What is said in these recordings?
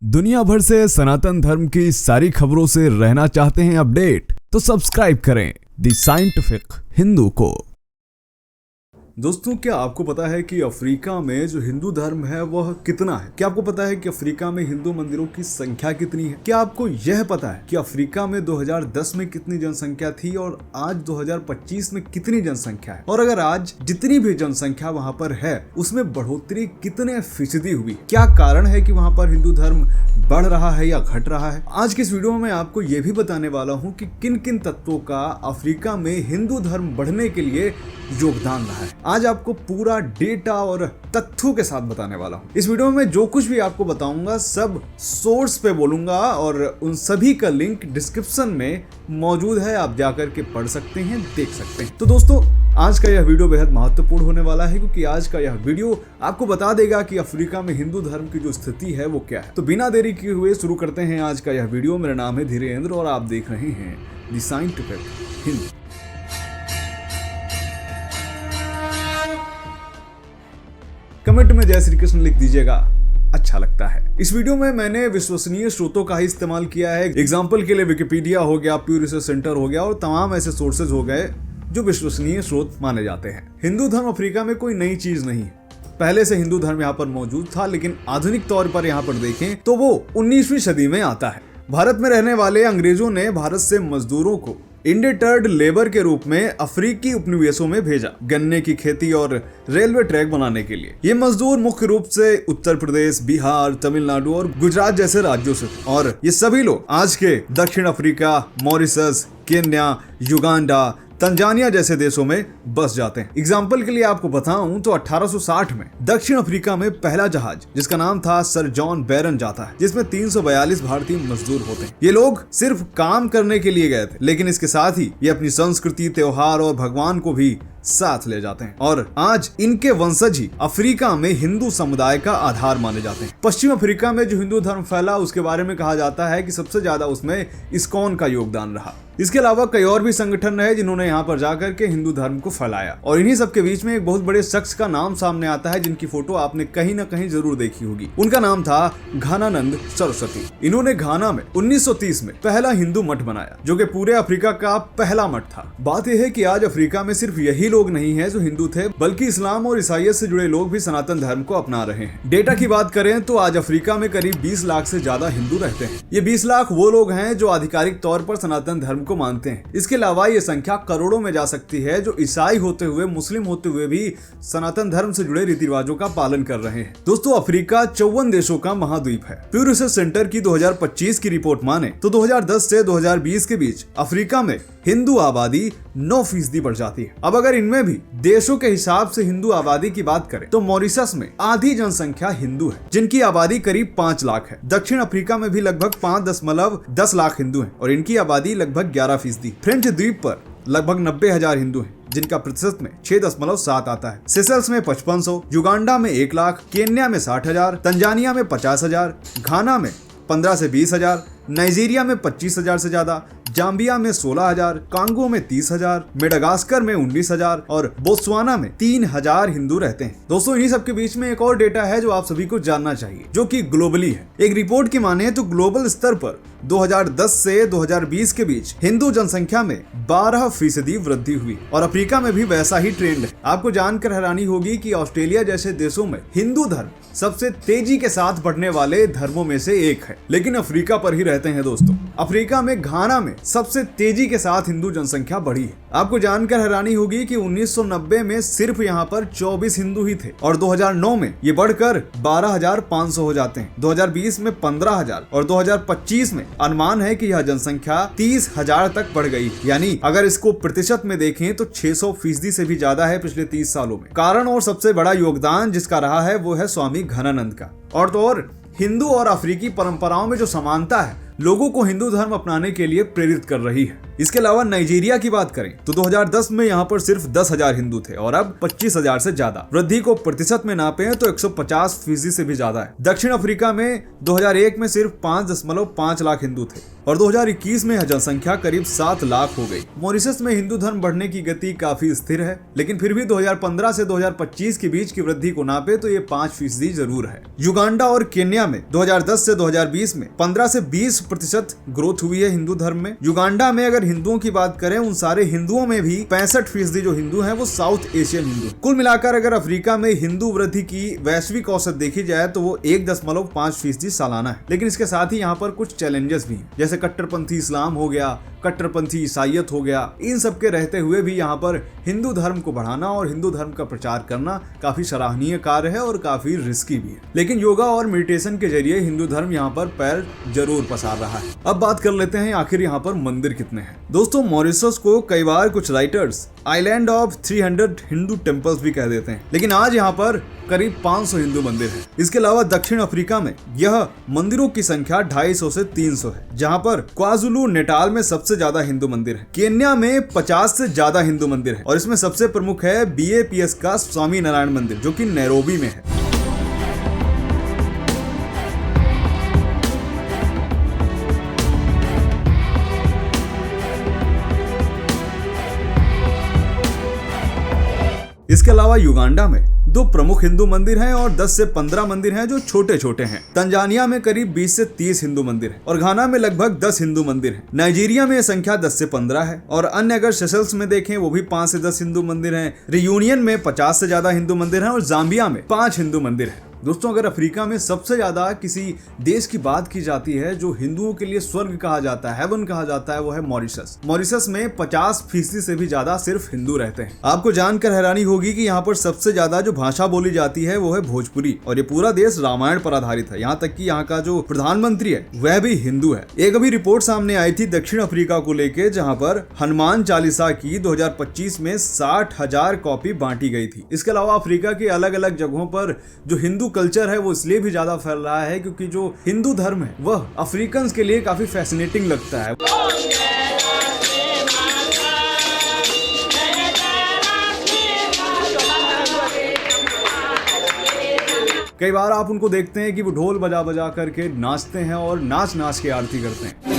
दुनिया भर से सनातन धर्म की सारी खबरों से रहना चाहते हैं अपडेट, तो सब्सक्राइब करें द साइंटिफिक हिंदू को। दोस्तों, क्या आपको पता है कि अफ्रीका में जो हिंदू धर्म है वह कितना है? क्या आपको पता है कि अफ्रीका में हिंदू मंदिरों की संख्या कितनी है? क्या आपको यह पता है कि अफ्रीका में 2010 में कितनी जनसंख्या थी और आज 2025 में कितनी जनसंख्या है? और अगर आज जितनी भी जनसंख्या वहाँ पर है उसमें बढ़ोतरी कितने फीसदी हुई? क्या कारण है कि वहाँ पर हिंदू धर्म बढ़ रहा है या घट रहा है? आज के इस वीडियो में मैं आपको यह भी बताने वाला हूँ कि किन किन तत्वों का अफ्रीका में हिंदू धर्म बढ़ने के लिए योगदान रहा है। आज आपको पूरा डेटा और तथ्यों के साथ बताने वाला हूँ। इस वीडियो में जो कुछ भी आपको बताऊंगा सब सोर्स पे बोलूंगा और उन सभी का लिंक डिस्क्रिप्शन में मौजूद है, आप जाकर के पढ़ सकते हैं, देख सकते हैं। तो दोस्तों, आज का यह वीडियो बेहद महत्वपूर्ण होने वाला है क्योंकि आज का यह वीडियो आपको बता देगा कि अफ्रीका में हिंदू धर्म की जो स्थिति है वो क्या है। तो बिना देरी किए हुए शुरू करते हैं आज का यह वीडियो। मेरा नाम है धीरेन्द्र और आप देख रहे हैं द साइंटिफिक हिंदू। कमेंट में जय श्री कृष्ण लिख दीजिएगा, अच्छा लगता है। इस वीडियो में मैंने विश्वसनीय स्रोतों का ही इस्तेमाल किया है। एग्जाम्पल के लिए विकिपीडिया हो गया, प्यू रिसर्च सेंटर हो गया और तमाम ऐसे सोर्सेज हो गए जो विश्वसनीय स्रोत माने जाते हैं। हिंदू धर्म अफ्रीका में कोई नई चीज नहीं है, पहले से हिंदू धर्म यहाँ पर मौजूद था, लेकिन आधुनिक तौर पर यहाँ पर देखें तो वो 19वीं सदी में आता है। भारत में रहने वाले अंग्रेजों ने भारत से मजदूरों को इंडेटर्ड लेबर के रूप में अफ्रीकी उपनिवेशों में भेजा, गन्ने की खेती और रेलवे ट्रैक बनाने के लिए। ये मजदूर मुख्य रूप से उत्तर प्रदेश, बिहार, तमिलनाडु और गुजरात जैसे राज्यों से थे और ये सभी लोग आज के दक्षिण Africa, Mauritius, Kenya, Uganda, Tanzania जैसे देशों में बस जाते हैं। एग्जाम्पल के लिए आपको बताऊं तो 1860 में दक्षिण अफ्रीका में पहला जहाज जिसका नाम था सर जॉन बैरन जाता है, जिसमें 342 भारतीय मजदूर होते हैं। ये लोग सिर्फ काम करने के लिए गए थे, लेकिन इसके साथ ही ये अपनी संस्कृति, त्योहार और भगवान को भी साथ ले जाते हैं और आज इनके वंशज ही अफ्रीका में हिंदू समुदाय का आधार माने जाते हैं। पश्चिम अफ्रीका में जो हिंदू धर्म फैला उसके बारे में कहा जाता है कि सबसे ज्यादा उसमें इस्कॉन का योगदान रहा। इसके अलावा कई और भी संगठन है जिन्होंने यहाँ पर जाकर के हिंदू धर्म को फैलाया और इन्हीं सबके बीच में एक बहुत बड़े शख्स का नाम सामने आता है जिनकी फोटो आपने कहीं ना कहीं जरूर देखी होगी। उनका नाम था घनानंद सरस्वती। इन्होंने घाना में 1930 में पहला हिंदू मठ बनाया जो कि पूरे अफ्रीका का पहला मठ था। बात यह है कि आज अफ्रीका में सिर्फ यही लोग नहीं है जो हिंदू थे, बल्कि इस्लाम और ईसाईयत से जुड़े लोग भी सनातन धर्म को अपना रहे हैं। डेटा की बात करें तो आज अफ्रीका में करीब 20 लाख से ज्यादा हिंदू रहते हैं। ये 20 लाख वो लोग हैं जो आधिकारिक तौर पर सनातन धर्म को मानते हैं। इसके अलावा ये संख्या करोड़ों में जा सकती है जो ईसाई होते हुए, मुस्लिम होते हुए भी सनातन धर्म से जुड़े रीति रिवाजों का पालन कर रहे हैं। दोस्तों, अफ्रीका 54 देशों का महाद्वीप है। प्यू रिसर्च सेंटर की 2025 की रिपोर्ट माने तो 2010 से 2020 के बीच अफ्रीका में हिंदू आबादी 9% बढ़ जाती है। अब अगर इनमें भी देशों के हिसाब से हिंदू आबादी की बात करें तो मॉरिशस में आधी जनसंख्या हिंदू है, जिनकी आबादी करीब 5 लाख है। दक्षिण अफ्रीका में भी लगभग 5.10 लाख हिंदू हैं और इनकी आबादी लगभग 11%। फ्रेंच द्वीप पर लगभग 90,000 हिंदू हैं, जिनका प्रतिशत में 6.7 आता है। सेशल्स में 5500, युगांडा में 1 लाख, केन्या में 60,000, तंजानिया में 50,000, घाना में 15 से 20,000, नाइजीरिया में 25,000 से ज्यादा, जाम्बिया में 16,000, कांगो में 30,000, मेडागास्कर में 19,000 और बोत्सवाना में 3,000 हिंदू रहते हैं। दोस्तों, इन्हीं सबके बीच में एक और डेटा है जो आप सभी को जानना चाहिए, जो कि ग्लोबली है। एक रिपोर्ट की माने तो ग्लोबल स्तर पर 2010 से 2020 के बीच हिंदू जनसंख्या में 12% वृद्धि हुई और अफ्रीका में भी वैसा ही ट्रेंड है। आपको जानकर हैरानी होगी कि ऑस्ट्रेलिया जैसे देशों में हिंदू धर्म सबसे तेजी के साथ बढ़ने वाले धर्मों में से एक है, लेकिन अफ्रीका पर ही रहते हैं। दोस्तों, अफ्रीका में घाना में सबसे तेजी के साथ हिंदू जनसंख्या बढ़ी है। आपको जानकर हैरानी होगी कि 1990 में सिर्फ यहाँ पर 24 हिंदू ही थे और 2009 में ये बढ़कर 12,500 हो जाते हैं। 2020 में 15,000 और 2025 में अनुमान है कि यह जनसंख्या 30,000 तक बढ़ गई। यानी अगर इसको प्रतिशत में देखें तो 600% से भी ज्यादा है पिछले 30 सालों में। कारण और सबसे बड़ा योगदान जिसका रहा है वो है स्वामी घनानंद का। और तो और हिंदू और अफ्रीकी परंपराओं में जो समानता है लोगों को हिंदू धर्म अपनाने के लिए प्रेरित कर रही है। इसके अलावा नाइजीरिया की बात करें तो 2010 में यहाँ पर सिर्फ 10,000 हिंदू थे और अब 25,000 से ज्यादा। वृद्धि को प्रतिशत में नापे तो 150% से भी ज्यादा है। दक्षिण अफ्रीका में 2001 में सिर्फ 5.5 लाख हिंदू थे और 2021 में जनसंख्या करीब 7 लाख हो गई। मॉरिशस में हिंदू धर्म बढ़ने की गति काफी स्थिर है, लेकिन फिर भी 2015 से 2025 के बीच की वृद्धि को नापे तो ये 5% जरूर है। युगांडा और केन्या में 2010 से 2020 में 15 से 20% ग्रोथ हुई है हिंदू धर्म में। युगांडा में अगर हिंदुओं की बात करें, उन सारे हिंदुओं में भी 65% जो हिंदू हैं वो साउथ एशियन हिंदू। कुल मिलाकर अगर अफ्रीका में हिंदू वृद्धि की वैश्विक औसत देखी जाए तो वो 1.5% सालाना है। लेकिन इसके साथ ही यहाँ पर कुछ चैलेंजेस भी हैं, जैसे कट्टरपंथी इस्लाम हो गया, कट्टरपंथी ईसाईयत हो गया। इन सब के रहते हुए भी यहाँ पर हिंदू धर्म को बढ़ाना और हिंदू धर्म का प्रचार करना काफी सराहनीय कार्य है और काफी रिस्की भी है। लेकिन योगा और मेडिटेशन के जरिए हिंदू धर्म यहाँ पर पैर जरूर पसार रहा है। अब बात कर लेते हैं आखिर यहाँ पर मंदिर कितने हैं। दोस्तों, मॉरिशस को कई बार कुछ writers island of 300 Hindu temples भी कह देते हैं, लेकिन आज यहाँ पर करीब 500 हिंदू मंदिर हैं। इसके अलावा दक्षिण अफ्रीका में यह मंदिरों की संख्या 250 से 300 है, जहाँ पर क्वाजुलू नेटाल में सबसे ज्यादा हिंदू मंदिर है। केन्या में 50 से ज्यादा हिंदू मंदिर है और इसमें सबसे प्रमुख है BAPS का स्वामी नारायण मंदिर, जो कि नैरोबी में है। इसके अलावा युगांडा में 2 प्रमुख हिंदू मंदिर हैं और 10 से 15 मंदिर हैं जो छोटे छोटे हैं। तंजानिया में करीब 20 से 30 हिंदू मंदिर हैं और घाना में लगभग 10 हिंदू मंदिर हैं। नाइजीरिया में यह संख्या 10 से 15 है और अन्य अगर सेशल्स में देखें वो भी 5 से 10 हिंदू मंदिर हैं। रियूनियन में 50 से ज्यादा हिंदू मंदिर हैं और जाम्बिया में 5 हिंदू मंदिर हैं। दोस्तों, अगर अफ्रीका में सबसे ज्यादा किसी देश की बात की जाती है जो हिंदुओं के लिए स्वर्ग कहा जाता है, हेवन कहा जाता है, वो है मॉरिशस। मॉरिशस में 50% से भी ज्यादा सिर्फ हिंदू रहते हैं। आपको जानकर हैरानी होगी कि यहाँ पर सबसे ज्यादा जो भाषा बोली जाती है वो है भोजपुरी और ये पूरा देश रामायण पर आधारित है। यहाँ तक कि यहाँ का जो प्रधानमंत्री है वह भी हिंदू है। एक अभी रिपोर्ट सामने आई थी दक्षिण अफ्रीका को लेके, जहाँ पर हनुमान चालीसा की 2025 में 60,000 कॉपी बांटी गई थी। इसके अलावा अफ्रीका के अलग अलग जगहों पर जो हिंदू कल्चर है वो इसलिए भी ज्यादा फैल रहा है क्योंकि जो हिंदू धर्म है वह अफ्रीकन्स के लिए काफी फैसिनेटिंग लगता है। कई बार आप उनको देखते हैं कि वो ढोल बजा बजा करके नाचते हैं और नाच नाच के आरती करते हैं।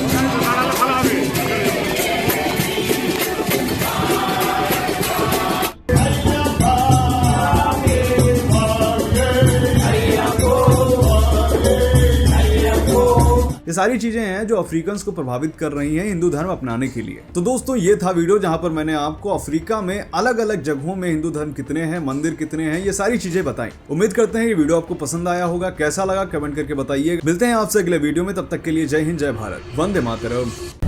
ये सारी चीजें हैं जो अफ्रीकन्स को प्रभावित कर रही हैं हिंदू धर्म अपनाने के लिए। तो दोस्तों, ये था वीडियो जहां पर मैंने आपको अफ्रीका में अलग अलग जगहों में हिंदू धर्म कितने हैं, मंदिर कितने हैं, ये सारी चीजें बताई। उम्मीद करते हैं ये वीडियो आपको पसंद आया होगा। कैसा लगा कमेंट करके बताइए। मिलते हैं आपसे अगले वीडियो में, तब तक के लिए जय हिंद, जय भारत, वंदे मातरम।